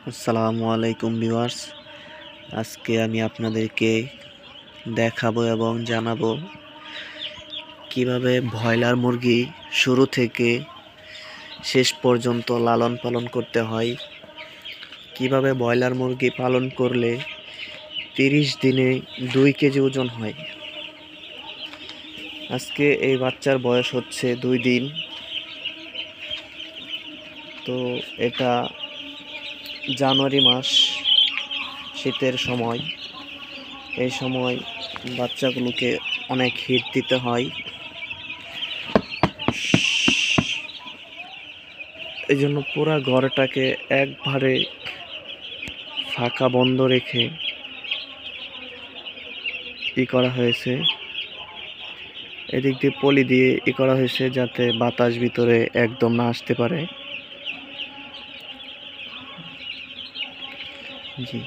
আসসালামু আলাইকুম ভিউয়ার্স। আজকে আমি আপনাদেরকে দেখাবো এবং জানাবো কিভাবে ব্রয়লার মুরগি শুরু থেকে শেষ পর্যন্ত লালন পালন করতে হয়, কিভাবে ব্রয়লার মুরগি পালন করলে 30 দিনে 2 কেজি ওজন হয়। আজকে এই বাচ্চার বয়স হচ্ছে 2 দিন। তো এটা জানুয়ারি মাস, শীতের সময়। এই সময় বাচ্চাগুলোকে অনেক হিট দিতে হয়, এই জন্য পুরা ঘরটাকে একবারে ফাঁকা বন্ধ রেখে করা হয়েছে। এদিক দিয়ে পলি দিয়ে করা হয়েছে যাতে বাতাস ভিতরে একদম না আসতে পারে। জি।